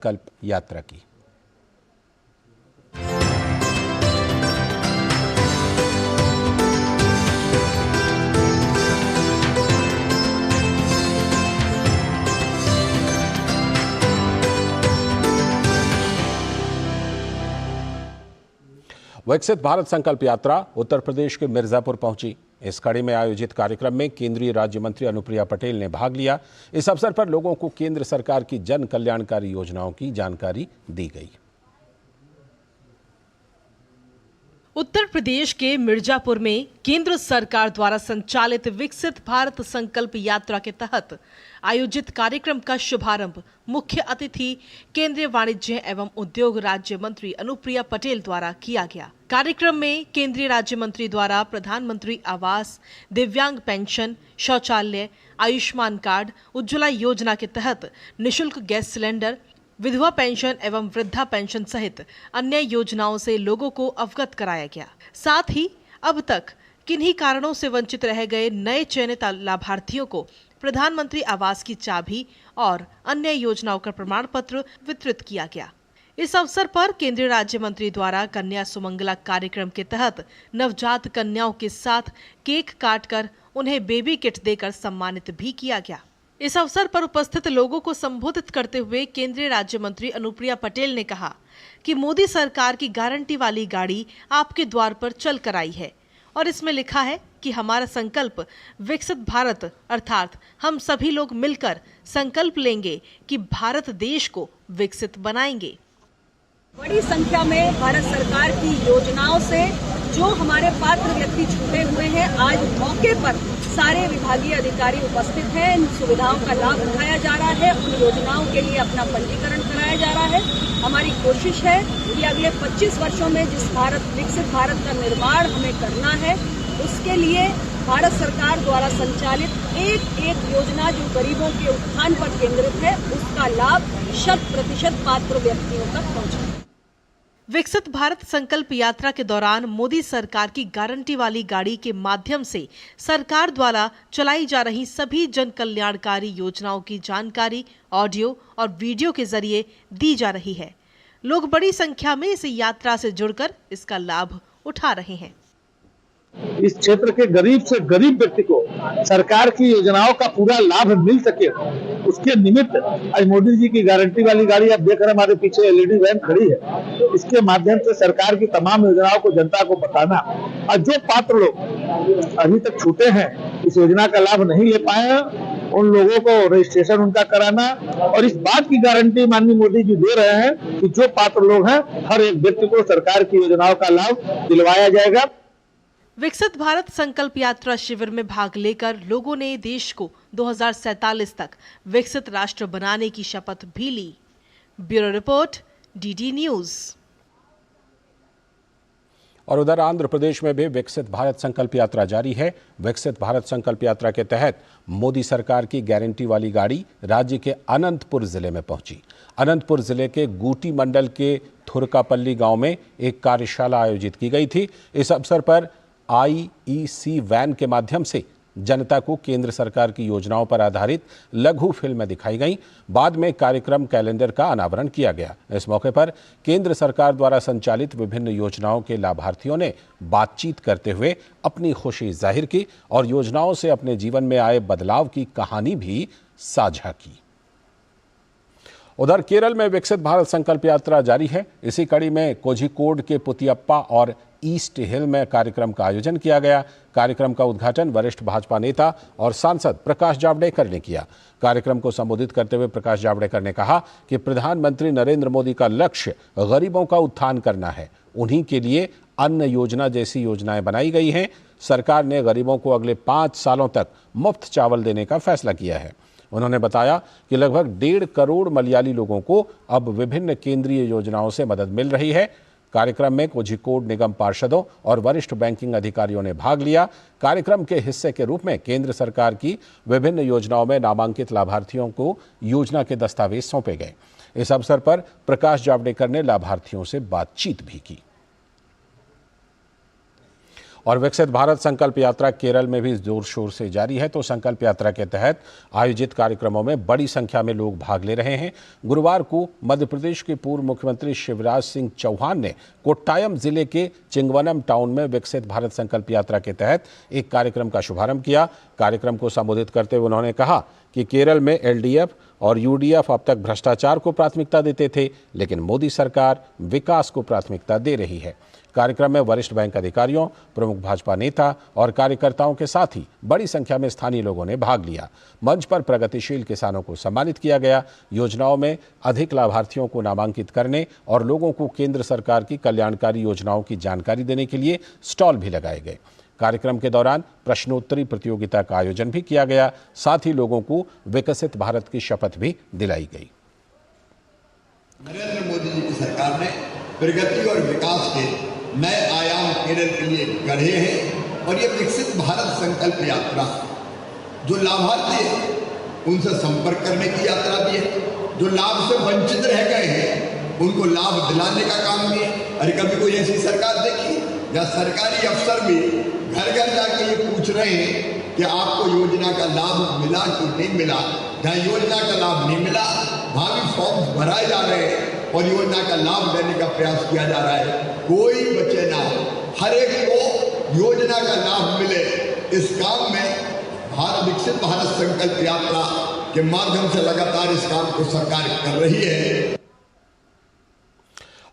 संकल्प यात्रा की। विकसित भारत संकल्प यात्रा उत्तर प्रदेश के मिर्जापुर पहुंची। इस कड़ी में आयोजित कार्यक्रम में केंद्रीय राज्य मंत्री अनुप्रिया पटेल ने भाग लिया। इस अवसर पर लोगों को केंद्र सरकार की जन कल्याणकारी योजनाओं की जानकारी दी गई। उत्तर प्रदेश के मिर्जापुर में केंद्र सरकार द्वारा संचालित विकसित भारत संकल्प यात्रा के तहत आयोजित कार्यक्रम का शुभारंभ मुख्य अतिथि केंद्रीय वाणिज्य एवं उद्योग राज्य मंत्री अनुप्रिया पटेल द्वारा किया गया। कार्यक्रम में केंद्रीय राज्य मंत्री द्वारा प्रधानमंत्री आवास, दिव्यांग पेंशन, शौचालय, आयुष्मान कार्ड, उज्ज्वला योजना के तहत निःशुल्क गैस सिलेंडर, विधवा पेंशन एवं वृद्धा पेंशन सहित अन्य योजनाओं से लोगों को अवगत कराया गया। साथ ही अब तक किन्हीं कारणों से वंचित रह गए नए चयनित लाभार्थियों को प्रधानमंत्री आवास की चाबी और अन्य योजनाओं का प्रमाण पत्र वितरित किया गया। इस अवसर पर केंद्रीय राज्य मंत्री द्वारा कन्या सुमंगला कार्यक्रम के तहत नवजात कन्याओं के साथ केक काटकर उन्हें बेबी किट देकर सम्मानित भी किया गया। इस अवसर पर उपस्थित लोगों को संबोधित करते हुए केंद्रीय राज्य मंत्री अनुप्रिया पटेल ने कहा कि मोदी सरकार की गारंटी वाली गाड़ी आपके द्वार पर चल कर आई है और इसमें लिखा है कि हमारा संकल्प विकसित भारत अर्थात हम सभी लोग मिलकर संकल्प लेंगे कि भारत देश को विकसित बनाएंगे। बड़ी संख्या में भारत सरकार की योजनाओं से जो हमारे पात्र व्यक्ति छूटे हुए हैं, आज मौके पर सारे विभागीय अधिकारी उपस्थित हैं। इन सुविधाओं का लाभ उठाया जा रहा है, उन योजनाओं के लिए अपना पंजीकरण कराया जा रहा है। हमारी कोशिश है कि अगले 25 वर्षों में जिस विकसित भारत का निर्माण हमें करना है, उसके लिए भारत सरकार द्वारा संचालित एक एक योजना जो गरीबों के उत्थान पर केंद्रित है, उसका लाभ 100% पात्र व्यक्तियों तक पहुंचे। विकसित भारत संकल्प यात्रा के दौरान मोदी सरकार की गारंटी वाली गाड़ी के माध्यम से सरकार द्वारा चलाई जा रही सभी जन कल्याणकारी योजनाओं की जानकारी ऑडियो और वीडियो के जरिए दी जा रही है। लोग बड़ी संख्या में इस यात्रा से जुड़कर इसका लाभ उठा रहे हैं। इस क्षेत्र के गरीब से गरीब व्यक्ति को सरकार की योजनाओं का पूरा लाभ मिल सके, उसके निमित्त आज मोदी जी की गारंटी वाली गाड़ी आप देख रहे हैं, हमारे पीछे एलईडी वैन खड़ी है। इसके माध्यम से सरकार की तमाम योजनाओं को जनता को बताना और जो पात्र लोग अभी तक छूटे हैं, इस योजना का लाभ नहीं ले पाए, उन लोगों को रजिस्ट्रेशन उनका कराना और इस बात की गारंटी माननीय मोदी जी दे रहे हैं कि जो पात्र लोग हैं, हर एक व्यक्ति को सरकार की योजनाओं का लाभ दिलवाया जाएगा। विकसित भारत संकल्प यात्रा शिविर में भाग लेकर लोगों ने देश को 2047 तक विकसित राष्ट्र बनाने की शपथ भी ली। Bureau report, DD news. और उधर आंध्र प्रदेश में भी विकसित भारत संकल्प यात्रा जारी है। विकसित भारत संकल्प यात्रा के तहत मोदी सरकार की गारंटी वाली गाड़ी राज्य के अनंतपुर जिले में पहुंची। अनंतपुर जिले के गूटी मंडल के थुरकापल्ली गांव में एक कार्यशाला आयोजित की गई थी। इस अवसर पर IEC वैन के माध्यम से जनता को केंद्र सरकार की योजनाओं पर आधारित लघु फिल्में दिखाई गईं। बाद में कार्यक्रम कैलेंडर का अनावरण किया गया। इस मौके पर केंद्र सरकार द्वारा संचालित विभिन्न योजनाओं के लाभार्थियों ने बातचीत करते हुए अपनी खुशी जाहिर की और योजनाओं से अपने जीवन में आए बदलाव की कहानी भी साझा की। उधर केरल में विकसित भारत संकल्प यात्रा जारी है। इसी कड़ी में कोझिकोड के पुतियप्पा और ईस्ट हिल में कार्यक्रम का आयोजन किया गया। कार्यक्रम का उद्घाटन वरिष्ठ भाजपा नेता और सांसद प्रकाश जावड़ेकर ने किया। कार्यक्रम को संबोधित करते हुए प्रकाश जावड़ेकर ने कहा कि प्रधानमंत्री नरेंद्र मोदी का लक्ष्य गरीबों का उत्थान करना है। उन्हीं के लिए अन्न योजना जैसी योजनाएं बनाई गई हैं। सरकार ने गरीबों को अगले 5 सालों तक मुफ्त चावल देने का फैसला किया है। उन्होंने बताया कि लगभग 1.5 करोड़ मलयाली लोगों को अब विभिन्न केंद्रीय योजनाओं से मदद मिल रही है। कार्यक्रम में कोझिकोड निगम पार्षदों और वरिष्ठ बैंकिंग अधिकारियों ने भाग लिया। कार्यक्रम के हिस्से के रूप में केंद्र सरकार की विभिन्न योजनाओं में नामांकित लाभार्थियों को योजना के दस्तावेज सौंपे गए। इस अवसर पर प्रकाश जावड़ेकर ने लाभार्थियों से बातचीत भी की। और विकसित भारत संकल्प यात्रा केरल में भी जोर शोर से जारी है। तो संकल्प यात्रा के तहत आयोजित कार्यक्रमों में बड़ी संख्या में लोग भाग ले रहे हैं। गुरुवार को मध्य प्रदेश के पूर्व मुख्यमंत्री शिवराज सिंह चौहान ने कोट्टायम जिले के चिंगवनम टाउन में विकसित भारत संकल्प यात्रा के तहत एक कार्यक्रम का शुभारंभ किया। कार्यक्रम को संबोधित करते हुए उन्होंने कहा कि केरल में एलडीएफ और यूडीएफ अब तक भ्रष्टाचार को प्राथमिकता देते थे, लेकिन मोदी सरकार विकास को प्राथमिकता दे रही है। कार्यक्रम में वरिष्ठ बैंक अधिकारियों, प्रमुख भाजपा नेता और कार्यकर्ताओं के साथ ही बड़ी संख्या में स्थानीय लोगों ने भाग लिया। मंच पर प्रगतिशील किसानों को सम्मानित किया गया। योजनाओं में अधिक लाभार्थियों को नामांकित करने और लोगों को केंद्र सरकार की कल्याणकारी योजनाओं की जानकारी देने के लिए स्टॉल भी लगाए गए। कार्यक्रम के दौरान प्रश्नोत्तरी प्रतियोगिता का आयोजन भी किया गया। साथ ही लोगों को विकसित भारत की शपथ भी दिलाई गई। नरेंद्र मोदी जी की सरकार ने प्रगति और विकास के नए आयाम केरल के लिए गढ़े हैं और ये विकसित भारत संकल्प यात्रा जो लाभार्थी है उनसे संपर्क करने की यात्रा भी है। जो लाभ से वंचित रह गए हैं उनको लाभ दिलाने का काम भी है। अरे कभी कोई ऐसी सरकार देखी या सरकारी अफसर भी घर घर जाके ये पूछ रहे हैं कि आपको योजना का लाभ मिला कि नहीं मिला। जहाँ योजना का लाभ नहीं मिला वहाँ भी फॉर्म भराए जा रहे हैं और योजना का लाभ लेने का प्रयास किया जा रहा है। कोई बचे ना हो, हर एक को योजना का लाभ मिले। इस काम में विकसित भारत संकल्प यात्रा के माध्यम से लगातार इस काम को सरकार कर रही है।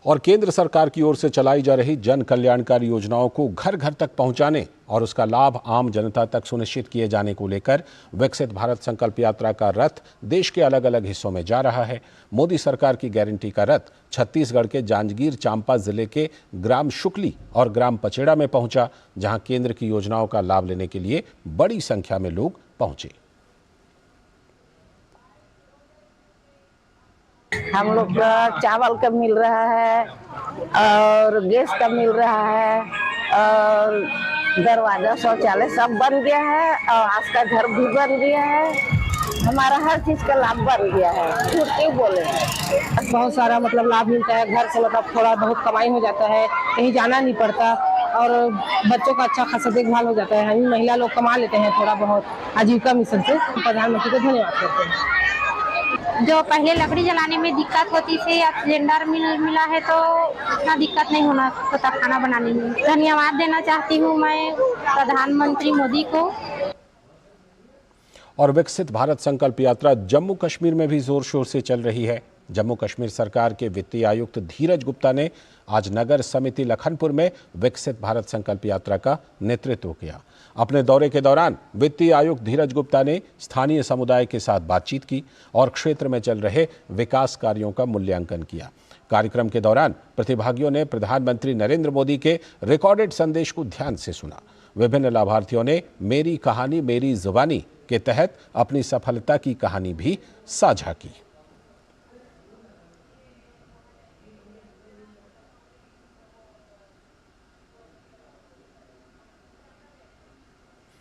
और केंद्र सरकार की ओर से चलाई जा रही जन कल्याणकारी योजनाओं को घर घर तक पहुंचाने और उसका लाभ आम जनता तक सुनिश्चित किए जाने को लेकर विकसित भारत संकल्प यात्रा का रथ देश के अलग अलग हिस्सों में जा रहा है। मोदी सरकार की गारंटी का रथ छत्तीसगढ़ के जांजगीर चांपा जिले के ग्राम शुक्ली और ग्राम पचेड़ा में पहुंचा, जहां केंद्र की योजनाओं का लाभ लेने के लिए बड़ी संख्या में लोग पहुंचे। हम लोग का चावल का मिल रहा है और गैस का मिल रहा है और दरवाजा शौचालय सब बन गया है और आज का घर भी बन गया है। हमारा हर चीज का लाभ बन गया है। झूठ क्यों बोले। बहुत सारा मतलब लाभ मिलता है। घर से मतलब थोड़ा बहुत कमाई हो जाता है, कहीं जाना नहीं पड़ता और बच्चों का अच्छा खासा देखभाल हो जाता है। हम महिला लोग कमा लेते हैं थोड़ा बहुत आजीविका मिशन से। प्रधानमंत्री को धन्यवाद करते हैं। जो पहले लकड़ी जलाने में दिक्कत होती थी, अब सिलेंडर मिला है तो इतना दिक्कत नहीं होता खाना बनाने में। धन्यवाद देना चाहती हूँ मैं प्रधानमंत्री मोदी को। और विकसित भारत संकल्प यात्रा जम्मू कश्मीर में भी जोर शोर से चल रही है। जम्मू कश्मीर सरकार के वित्तीय आयुक्त धीरज गुप्ता ने आज नगर समिति लखनपुर में विकसित भारत संकल्प यात्रा का नेतृत्व किया। अपने दौरे के दौरान वित्तीय आयुक्त धीरज गुप्ता ने स्थानीय समुदाय के साथ बातचीत की और क्षेत्र में चल रहे विकास कार्यों का मूल्यांकन किया। कार्यक्रम के दौरान प्रतिभागियों ने प्रधानमंत्री नरेंद्र मोदी के रिकॉर्डेड संदेश को ध्यान से सुना। विभिन्न लाभार्थियों ने मेरी कहानी मेरी जुबानी के तहत अपनी सफलता की कहानी भी साझा की।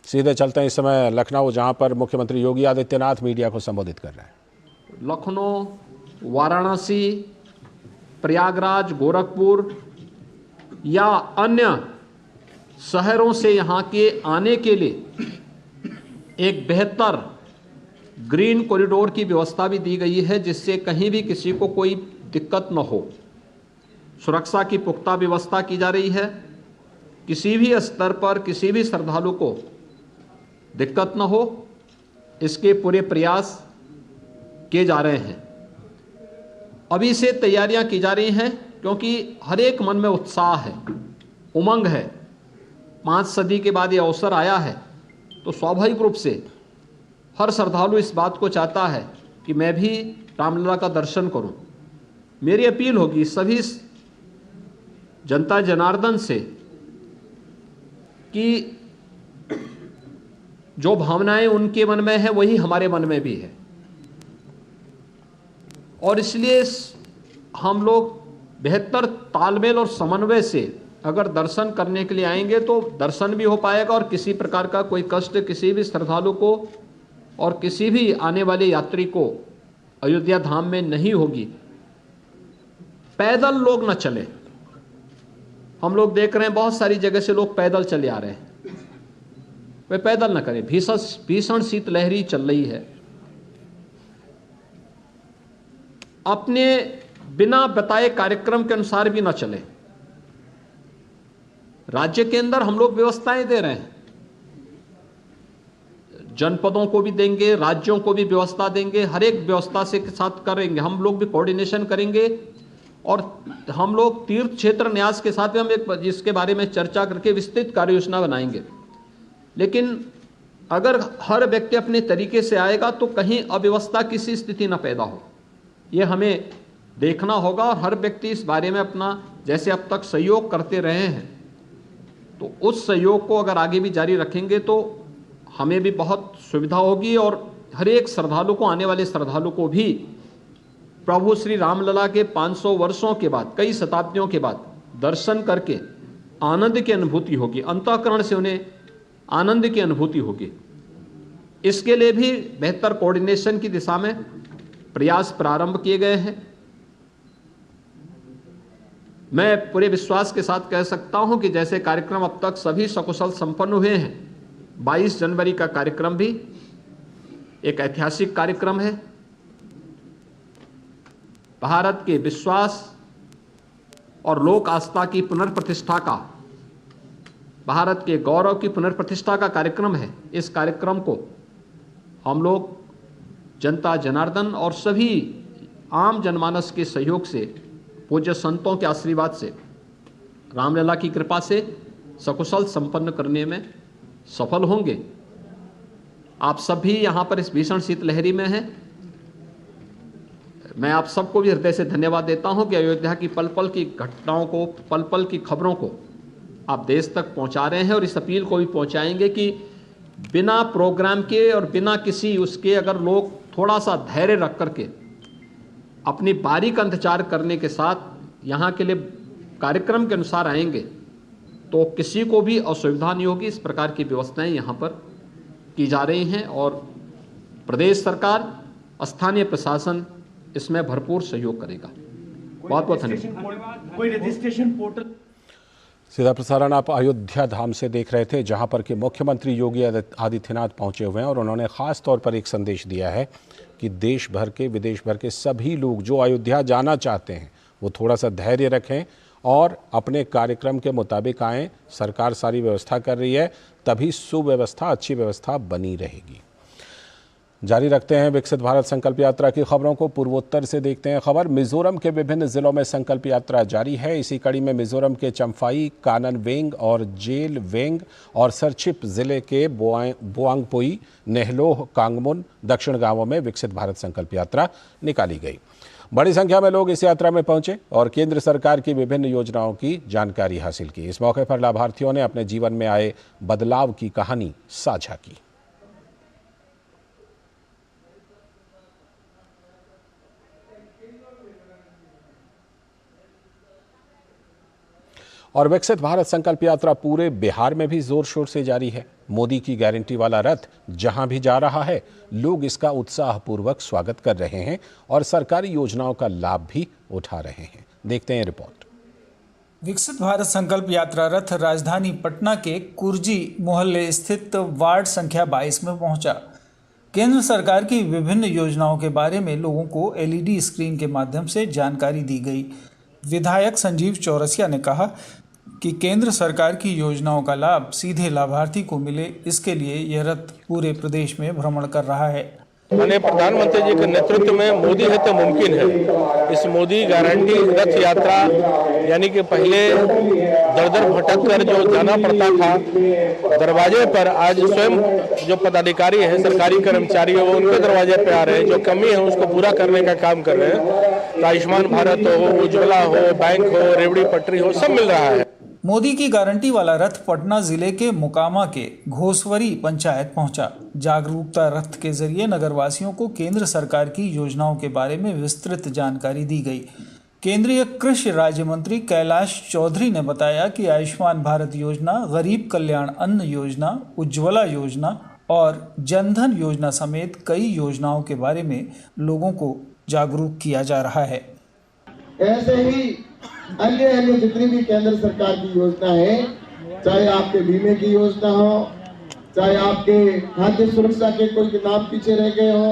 सीधे चलते हैं इस समय लखनऊ, जहां पर मुख्यमंत्री योगी आदित्यनाथ मीडिया को संबोधित कर रहे हैं। लखनऊ, वाराणसी, प्रयागराज, गोरखपुर या अन्य शहरों से यहां के आने के लिए एक बेहतर ग्रीन कॉरिडोर की व्यवस्था भी दी गई है, जिससे कहीं भी किसी को कोई दिक्कत न हो। सुरक्षा की पुख्ता व्यवस्था की जा रही है। किसी भी स्तर पर किसी भी श्रद्धालु को दिक्कत न हो, इसके पूरे प्रयास किए जा रहे हैं। अभी से तैयारियां की जा रही हैं, क्योंकि हर एक मन में उत्साह है, उमंग है। 5 सदी के बाद ये अवसर आया है, तो स्वाभाविक रूप से हर श्रद्धालु इस बात को चाहता है कि मैं भी रामलला का दर्शन करूं। मेरी अपील होगी सभी जनता जनार्दन से कि जो भावनाएं उनके मन में है वही हमारे मन में भी है, और इसलिए हम लोग बेहतर तालमेल और समन्वय से अगर दर्शन करने के लिए आएंगे तो दर्शन भी हो पाएगा और किसी प्रकार का कोई कष्ट किसी भी श्रद्धालु को और किसी भी आने वाले यात्री को अयोध्या धाम में नहीं होगी। पैदल लोग न चले, हम लोग देख रहे हैं बहुत सारी जगह से लोग पैदल चले आ रहे हैं, वे पैदल न करें। भीषण शीतलहरी चल रही है, अपने बिना बताए कार्यक्रम के अनुसार भी न चले। राज्य के अंदर हम लोग व्यवस्थाएं दे रहे हैं, जनपदों को भी देंगे, राज्यों को भी व्यवस्था देंगे, हर एक व्यवस्था से के साथ करेंगे। हम लोग भी कोऑर्डिनेशन करेंगे और हम लोग तीर्थ क्षेत्र न्यास के साथ भी हम एक जिसके बारे में चर्चा करके विस्तृत कार्य योजना बनाएंगे। लेकिन अगर हर व्यक्ति अपने तरीके से आएगा तो कहीं अव्यवस्था किसी स्थिति न पैदा हो, ये हमें देखना होगा। और हर व्यक्ति इस बारे में अपना जैसे अब तक सहयोग करते रहे हैं, तो उस सहयोग को अगर आगे भी जारी रखेंगे तो हमें भी बहुत सुविधा होगी और हर एक श्रद्धालु को, आने वाले श्रद्धालु को भी प्रभु श्री रामलला के 500 वर्षों के बाद, कई शताब्दियों के बाद दर्शन करके आनंद की अनुभूति होगी, अंतःकरण से उन्हें आनंद की अनुभूति होगी। इसके लिए भी बेहतर कोऑर्डिनेशन की दिशा में प्रयास प्रारंभ किए गए हैं। मैं पूरे विश्वास के साथ कह सकता हूं कि जैसे कार्यक्रम अब तक सभी सकुशल संपन्न हुए हैं, 22 जनवरी का कार्यक्रम भी एक ऐतिहासिक कार्यक्रम है। भारत के विश्वास और लोक आस्था की पुनर्प्रतिष्ठा का, भारत के गौरव की पुनर्प्रतिष्ठा का कार्यक्रम है। इस कार्यक्रम को हम लोग जनता जनार्दन और सभी आम जनमानस के सहयोग से, पूज्य संतों के आशीर्वाद से, रामलला की कृपा से सकुशल संपन्न करने में सफल होंगे। आप सभी यहाँ पर इस भीषण शीतलहरी में हैं। मैं आप सबको भी हृदय से धन्यवाद देता हूँ कि अयोध्या की पल पल की घटनाओं को, पल पल की खबरों को आप देश तक पहुँचा रहे हैं और इस अपील को भी पहुँचाएंगे कि बिना प्रोग्राम के और बिना किसी उसके अगर लोग थोड़ा सा धैर्य रख करके अपनी बारी का इंतजार करने के साथ यहाँ के लिए कार्यक्रम के अनुसार आएंगे तो किसी को भी असुविधा नहीं होगी। इस प्रकार की व्यवस्थाएं यहाँ पर की जा रही हैं और प्रदेश सरकार, स्थानीय प्रशासन इसमें भरपूर सहयोग करेगा। बहुत बहुत धन्यवाद। कोई रजिस्ट्रेशन पोर्टल। सीधा प्रसारण आप अयोध्या धाम से देख रहे थे, जहां पर के मुख्यमंत्री योगी आदित्यनाथ पहुंचे हुए हैं और उन्होंने खास तौर पर एक संदेश दिया है कि देश भर के, विदेश भर के सभी लोग जो अयोध्या जाना चाहते हैं वो थोड़ा सा धैर्य रखें और अपने कार्यक्रम के मुताबिक आएँ। सरकार सारी व्यवस्था कर रही है, तभी सुव्यवस्था, अच्छी व्यवस्था बनी रहेगी। जारी रखते हैं विकसित भारत संकल्प यात्रा की खबरों को। पूर्वोत्तर से देखते हैं खबर। मिजोरम के विभिन्न जिलों में संकल्प यात्रा जारी है। इसी कड़ी में मिजोरम के चम्फाई, काननवेंग और जेल वेंग और सरचिप जिले के बोआंगपुई, नेहलोह, कांगमुन दक्षिण गांवों में विकसित भारत संकल्प यात्रा निकाली गई। बड़ी संख्या में लोग इस यात्रा में पहुंचे और केंद्र सरकार की विभिन्न योजनाओं की जानकारी हासिल की। इस मौके पर लाभार्थियों ने अपने जीवन में आए बदलाव की कहानी साझा की। और विकसित भारत संकल्प यात्रा पूरे बिहार में भी जोर शोर से जारी है। मोदी की गारंटी वाला रथ जहां भी जा रहा है, लोग इसका उत्साहपूर्वक स्वागत कर रहे हैं और सरकारी योजनाओं का लाभ भी उठा रहे हैं। देखते हैं रिपोर्ट। विकसित भारत संकल्प यात्रा रथ राजधानी पटना के कुर्जी मोहल्ले स्थित वार्ड संख्या 22 में पहुंचा। केंद्र सरकार की विभिन्न योजनाओं के बारे में लोगों को LED स्क्रीन के माध्यम से जानकारी दी गई। विधायक संजीव चौरसिया ने कहा कि केंद्र सरकार की योजनाओं का लाभ सीधे लाभार्थी को मिले, इसके लिए यह रथ पूरे प्रदेश में भ्रमण कर रहा है। माननीय प्रधानमंत्री जी के नेतृत्व में मोदी है तो मुमकिन है। इस मोदी गारंटी रथ यात्रा यानी कि पहले दर दर भटक कर जो जाना पड़ता था दरवाजे पर, आज स्वयं जो पदाधिकारी हैं, सरकारी कर्मचारी हैं, वो उनके दरवाजे पे आ रहे हैं। जो कमी है उसको पूरा करने का काम कर रहे हैं। आयुष्मान भारत हो, उज्ज्वला हो, बैंक हो, रेवड़ी पटरी हो, सब मिल रहा है। मोदी की गारंटी वाला रथ पटना जिले के मुकामा के घोसवरी पंचायत पहुंचा। जागरूकता रथ के जरिए नगरवासियों को केंद्र सरकार की योजनाओं के बारे में विस्तृत जानकारी दी गई। केंद्रीय कृषि राज्य मंत्री कैलाश चौधरी ने बताया कि आयुष्मान भारत योजना, गरीब कल्याण अन्न योजना, उज्ज्वला योजना और जनधन योजना समेत कई योजनाओं के बारे में लोगों को जागरूक किया जा रहा है। ऐसे ही अन्य जितनी भी केंद्र सरकार की योजना है, चाहे आपके बीमे की योजना हो, चाहे आपके खाद्य सुरक्षा के कोई नाम पीछे रह गए हो,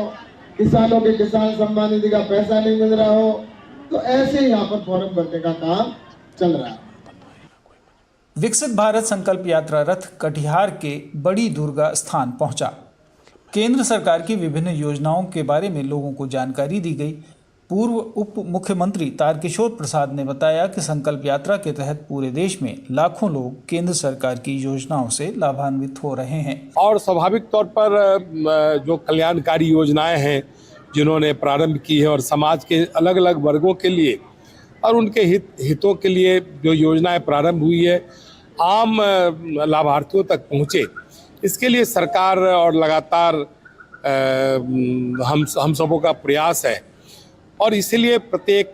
किसानों के किसान सम्मान निधि का पैसा नहीं मिल रहा हो, तो ऐसे यहाँ पर फॉर्म भरने का काम चल रहा है। विकसित भारत संकल्प यात्रा रथ कटिहार के बड़ी दुर्गा स्थान पहुंचा। केंद्र सरकार की विभिन्न योजनाओं के बारे में लोगों को जानकारी दी गई। पूर्व उप मुख्यमंत्री तारकिशोर प्रसाद ने बताया कि संकल्प यात्रा के तहत पूरे देश में लाखों लोग केंद्र सरकार की योजनाओं से लाभान्वित हो रहे हैं। और स्वाभाविक तौर पर जो कल्याणकारी योजनाएं हैं जिन्होंने प्रारंभ की है और समाज के अलग अलग वर्गों के लिए और उनके हितों के लिए जो योजनाएं प्रारंभ हुई है, आम लाभार्थियों तक पहुँचे, इसके लिए सरकार और लगातार हम सबों का प्रयास है। और इसीलिए प्रत्येक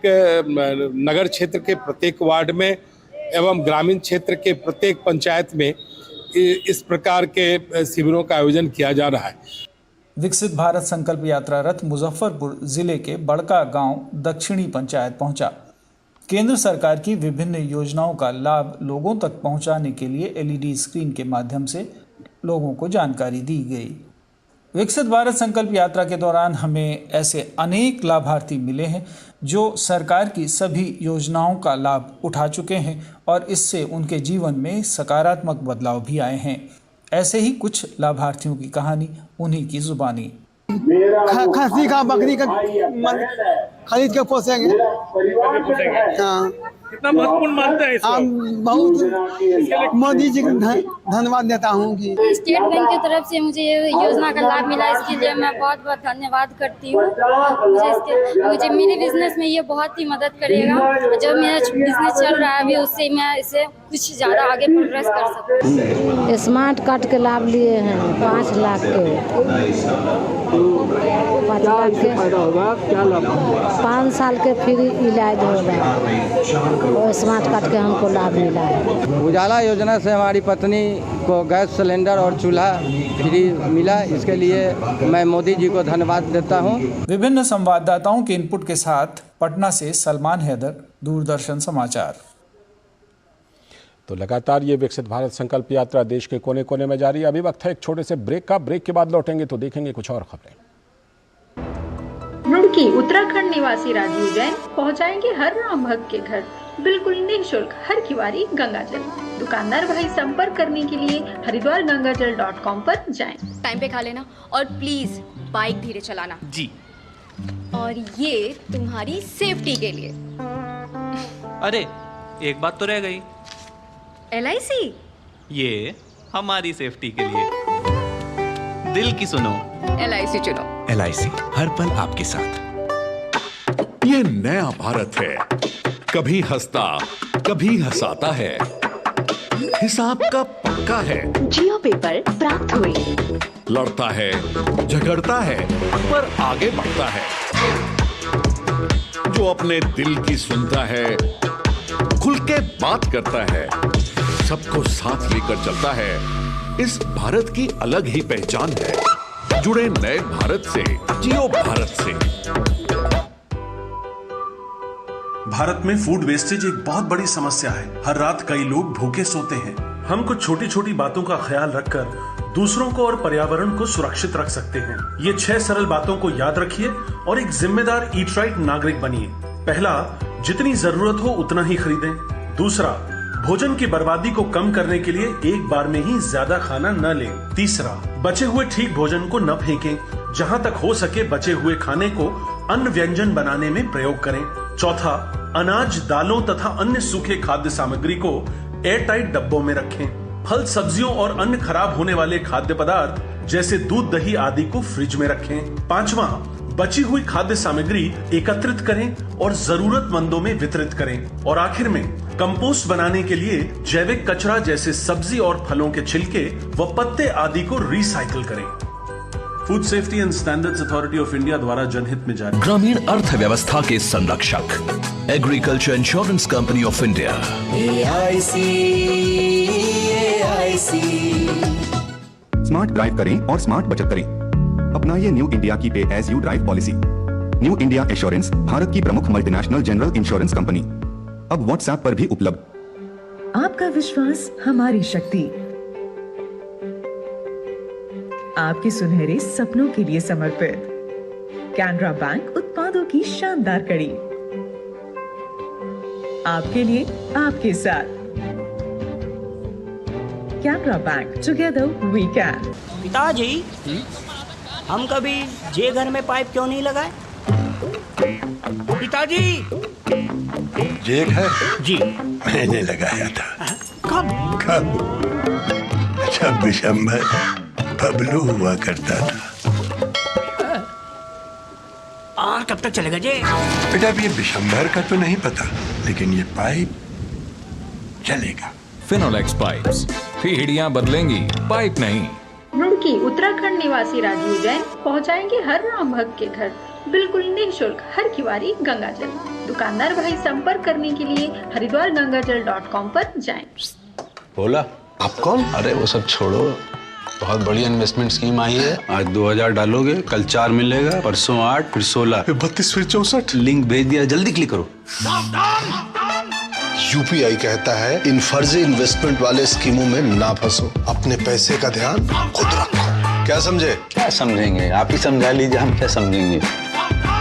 नगर क्षेत्र के प्रत्येक वार्ड में एवं ग्रामीण क्षेत्र के प्रत्येक पंचायत में इस प्रकार के शिविरों का आयोजन किया जा रहा है। विकसित भारत संकल्प यात्रा रथ मुजफ्फरपुर जिले के बड़का गांव दक्षिणी पंचायत पहुंचा। केंद्र सरकार की विभिन्न योजनाओं का लाभ लोगों तक पहुंचाने के लिए LED स्क्रीन के माध्यम से लोगों को जानकारी दी गई। विकसित भारत संकल्प यात्रा के दौरान हमें ऐसे अनेक लाभार्थी मिले हैं जो सरकार की सभी योजनाओं का लाभ उठा चुके हैं और इससे उनके जीवन में सकारात्मक बदलाव भी आए हैं। ऐसे ही कुछ लाभार्थियों की कहानी उन्हीं की जुबानी। खस्सी का बकरी का खरीद के पोसेंगे। हाँ। कितना महत्वपूर्ण मानते हैं इसको? बहुत मोदी जी को धन्यवाद देता हूँ कि स्टेट बैंक की तरफ से मुझे ये योजना का लाभ मिला, इसके लिए मैं बहुत बहुत धन्यवाद करती हूँ। मुझे मेरे बिजनेस में ये बहुत ही मदद करेगा। जब मेरा बिजनेस चल रहा है अभी, उससे मैं इसे कुछ ज़्यादा आगे प्रोग्रेस कर सकूँ। स्मार्ट कार्ड के लाभ लिए हैं 5 लाख के। 5 लाख के फायदा होगा, क्या लाभ? 5 साल के फ्री इलाज होगा और स्मार्ट कार्ड के हमको लाभ मिला है। उजाला योजना से हमारी पत्नी को गैस सिलेंडर और चूल्हा फ्री मिला, इसके लिए मैं मोदी जी को धन्यवाद देता हूं। विभिन्न संवाददाताओं के इनपुट के साथ पटना से सलमान हैदर, दूरदर्शन समाचार। तो लगातार ये विकसित भारत संकल्प यात्रा देश के कोने कोने में जारी है। अभी वक्त है एक छोटे से ब्रेक का। ब्रेक के बाद लौटेंगे तो देखेंगे कुछ और खबरें। रुड़की उत्तराखंड निवासी राजीव जैन पहुंचाएंगे हर राम भक्त के घर बिल्कुल निःशुल्क हर किवारी गंगाजल। दुकानदार भाई संपर्क करने के लिए हरिद्वारगंगाजल.com पर जाएं। टाइम पे खा लेना और प्लीज बाइक धीरे चलाना जी। और ये तुम्हारी सेफ्टी के लिए। अरे एक बात तो रह गई। LIC ये हमारी सेफ्टी के लिए। दिल की सुनो, LIC चुनो। LIC हर पल आपके साथ। ये नया भारत है, कभी हंसता कभी हंसाता है, हिसाब का पक्का है। जियो पेपर प्राप्त हुए। लड़ता है, झगड़ता है, पर आगे बढ़ता है। जो अपने दिल की सुनता है, खुल के बात करता है, सबको साथ लेकर चलता है। इस भारत की अलग ही पहचान है। जुड़े नए भारत से, जियो भारत से। भारत में फूड वेस्टेज एक बहुत बड़ी समस्या है। हर रात कई लोग भूखे सोते हैं। हम कुछ छोटी छोटी बातों का ख्याल रखकर दूसरों को और पर्यावरण को सुरक्षित रख सकते हैं। ये 6 सरल बातों को याद रखिए और एक जिम्मेदार ईट राइट नागरिक बनिए। पहला, जितनी जरूरत हो उतना ही खरीदें। दूसरा, भोजन की बर्बादी को कम करने के लिए एक बार में ही ज्यादा खाना न लें। तीसरा, बचे हुए ठीक भोजन को न फेंकें। जहां तक हो सके बचे हुए खाने को अन्य व्यंजन बनाने में प्रयोग करें। चौथा, अनाज, दालों तथा अन्य सूखे खाद्य सामग्री को एयर टाइट डब्बों में रखें। फल, सब्जियों और अन्य खराब होने वाले खाद्य पदार्थ जैसे दूध, दही आदि को फ्रिज में रखें। पांचवा, बची हुई खाद्य सामग्री एकत्रित करें और जरूरतमंदों में वितरित करें। और आखिर में कंपोस्ट बनाने के लिए जैविक कचरा जैसे सब्जी और फलों के छिलके व पत्ते आदि को रिसाइकिल करें। Food safety and standards authority of India द्वारा जनहित में जारी। ग्रामीण अर्थव्यवस्था के संरक्षक agriculture insurance company of India. Smart drive करें और स्मार्ट बचत करें। अपनाइए न्यू इंडिया की pay as you drive policy. New India Assurance Bharat की प्रमुख मल्टीनेशनल जनरल इंश्योरेंस कंपनी। अब व्हाट्सएप पर भी उपलब्ध। आपका विश्वास हमारी शक्ति, आपके सुनहरे सपनों के लिए समर्पित। कैनरा बैंक उत्पादों की शानदार कड़ी, आपके लिए, आपके साथ। Canara Bank, together we can. पिताजी, हम कभी जे घर में पाइप क्यों नहीं लगाए? पिताजी, जे घर जी मैंने लगाया था। कब? जब दिसंबर बबलू हुआ करता था। और कब तक चलेगा जे? बेटा अब ये दिसंबर का तो नहीं पता, लेकिन ये पाइप चलेगा। फिनोलेक्स पाइप्स, पीढ़ियां बदलेंगी, पाइप नहीं। रुड़की उत्तराखंड निवासी राजीव जैन पहुंचाएंगे हर राम भक्त के घर बिल्कुल निःशुल्क हर किवारी गंगाजल। दुकानदार भाई संपर्क करने के लिए हरिद्वारगंगाजल.com पर जाएं। बोला आप कौन? अरे वो सब छोड़ो, बहुत बड़ी इन्वेस्टमेंट स्कीम आई है। आज 2000 डालोगे, कल 4 मिलेगा, परसों 8, फिर 16, फिर 32, फिर 64। लिंक भेज दिया, जल्दी क्लिक करो। यूपीआई कहता है इन फर्जी इन्वेस्टमेंट वाले स्कीमों में ना फंसो, अपने पैसे का ध्यान खुद रखो। क्या समझे? क्या समझेंगे, आप ही समझा लीजिए, हम क्या समझेंगे।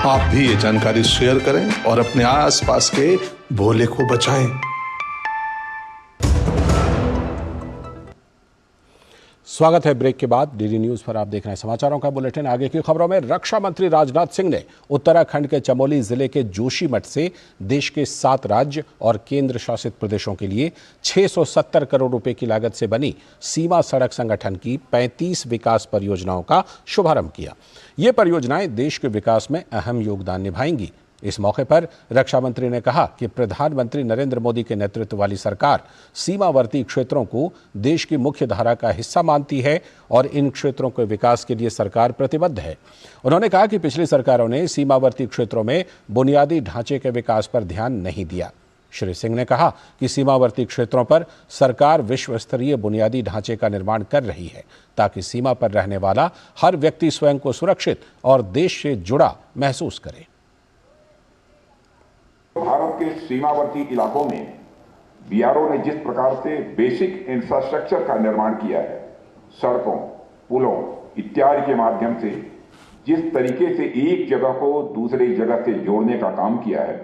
आप भी ये जानकारी शेयर करें और अपने आसपास के भोले को बचाएं। स्वागत है ब्रेक के बाद। डीडी न्यूज पर आप देख रहे हैं समाचारों का बुलेटिन। आगे की खबरों में रक्षा मंत्री राजनाथ सिंह ने उत्तराखंड के चमोली जिले के जोशीमठ से देश के 7 राज्य और केंद्र शासित प्रदेशों के लिए 670 करोड़ रुपए की लागत से बनी सीमा सड़क संगठन की 35 विकास परियोजनाओं का शुभारंभ किया। ये परियोजनाएं देश के विकास में अहम योगदान निभाएंगी। इस मौके पर रक्षा मंत्री ने कहा कि प्रधानमंत्री नरेंद्र मोदी के नेतृत्व वाली सरकार सीमावर्ती क्षेत्रों को देश की मुख्य धारा का हिस्सा मानती है और इन क्षेत्रों के विकास के लिए सरकार प्रतिबद्ध है। उन्होंने कहा कि पिछली सरकारों ने सीमावर्ती क्षेत्रों में बुनियादी ढांचे के विकास पर ध्यान नहीं दिया। श्री सिंह ने कहा कि सीमावर्ती क्षेत्रों पर सरकार विश्व स्तरीय बुनियादी ढांचे का निर्माण कर रही है ताकि सीमा पर रहने वाला हर व्यक्ति स्वयं को सुरक्षित और देश से जुड़ा महसूस करे। भारत के सीमावर्ती इलाकों में बीआरओ ने जिस प्रकार से बेसिक इंफ्रास्ट्रक्चर का निर्माण किया है, सड़कों, पुलों इत्यादि के माध्यम से जिस तरीके से एक जगह को दूसरी जगह से जोड़ने का काम किया है,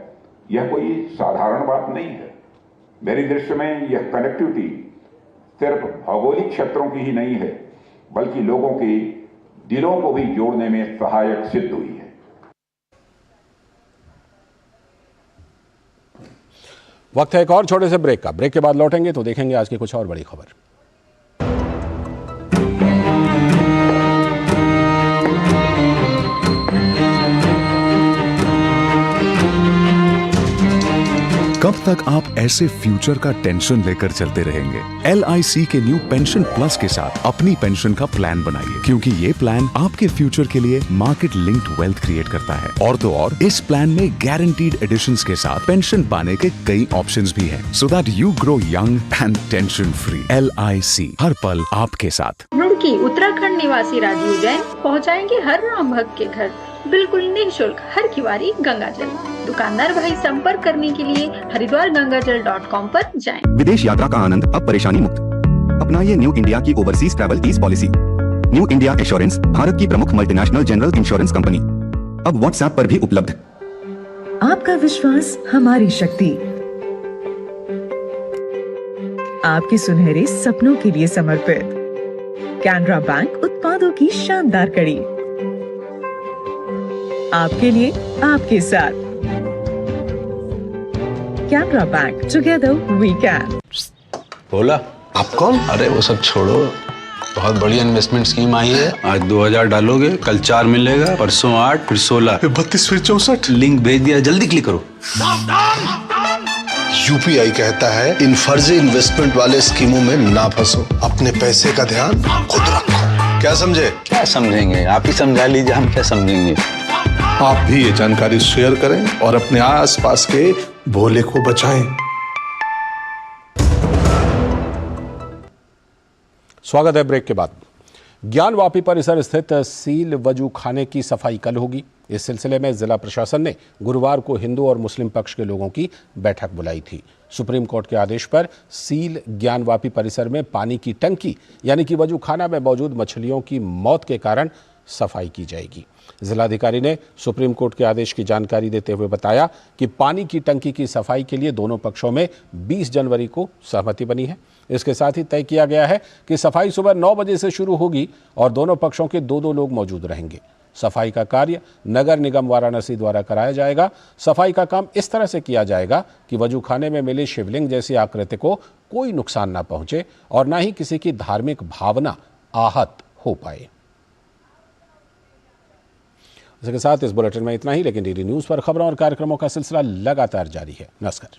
यह कोई साधारण बात नहीं है। मेरी दृष्टि में यह कनेक्टिविटी सिर्फ भौगोलिक क्षेत्रों की ही नहीं है, बल्कि लोगों के दिलों को भी जोड़ने में सहायक सिद्ध हुई है। वक्त है एक और छोटे से ब्रेक का। ब्रेक के बाद लौटेंगे तो देखेंगे आज की कुछ और बड़ी खबर। कब तक आप ऐसे फ्यूचर का टेंशन लेकर चलते रहेंगे? LIC के न्यू पेंशन प्लस के साथ अपनी पेंशन का प्लान बनाइए, क्योंकि ये प्लान आपके फ्यूचर के लिए मार्केट लिंक्ड वेल्थ क्रिएट करता है। और तो और इस प्लान में गारंटीड एडिशंस के साथ पेंशन पाने के कई ऑप्शंस भी हैं, so that you grow young and tension free. LIC, हर पल आपके साथ। रुड़की उत्तराखंड निवासी राजीव जैन पहुंचाएंगे हर राम भक्त के घर बिल्कुल निःशुल्क हर किवारी गंगाजल। दुकानदार भाई संपर्क करने के लिए हरिद्वारगंगाजल.com पर जाएं। विदेश यात्रा का आनंद अब परेशानी मुक्त। अपनाइए न्यू इंडिया की overseas travel ease policy. New India Assurance Bharat की प्रमुख मल्टीनेशनल जनरल इंश्योरेंस कंपनी, अब व्हाट्सएप पर भी उपलब्ध। आपका विश्वास हमारी शक्ति, आपके सुनहरे सपनों के लिए समर्पित। कैनरा बैंक उत्पादों की शानदार कड़ी, आपके लिए, आपके साथ। Canara Bank, together we can. बोला आप कौन? अरे वो सब छोड़ो, बहुत बड़ी इन्वेस्टमेंट स्कीम आई है। आज 2000 डालोगे, कल 4 मिलेगा, परसों 8, फिर 16, फिर 32, फिर 64। लिंक भेज दिया, जल्दी क्लिक करो। यूपीआई कहता है इन फर्जी इन्वेस्टमेंट वाले स्कीमों में ना फंसो, अपने पैसे का ध्यान खुद रखो। क्या समझे? क्या समझेंगे, आप ही समझा लीजिए, हम क्या समझेंगे। आप भी ये जानकारी शेयर करें और अपने आसपास के भोले को बचाएं। स्वागत है ब्रेक के बाद। ज्ञानवापी परिसर स्थित सील वजू खाने की सफाई कल होगी। इस सिलसिले में जिला प्रशासन ने गुरुवार को हिंदू और मुस्लिम पक्ष के लोगों की बैठक बुलाई थी। सुप्रीम कोर्ट के आदेश पर सील ज्ञानवापी परिसर में पानी की टंकी यानी कि वजू खाना में मौजूद मछलियों की मौत के कारण सफाई की जाएगी। जिलाधिकारी ने सुप्रीम कोर्ट के आदेश की जानकारी देते हुए बताया कि पानी की टंकी की सफाई के लिए दोनों पक्षों में 20 जनवरी को सहमति बनी है। इसके साथ ही तय किया गया है कि सफाई सुबह 9 बजे से शुरू होगी और दोनों पक्षों के 2-2 लोग मौजूद रहेंगे। सफाई का कार्य नगर निगम वाराणसी द्वारा कराया जाएगा। सफाई का काम इस तरह से किया जाएगा कि वजू खाने में मिले शिवलिंग जैसी आकृति को कोई नुकसान न पहुंचे और न ही किसी की धार्मिक भावना आहत हो पाए। इसके साथ इस बुलेटिन में इतना ही, लेकिन डीडी न्यूज़ पर खबरों और कार्यक्रमों का सिलसिला लगातार जारी है। नमस्कार।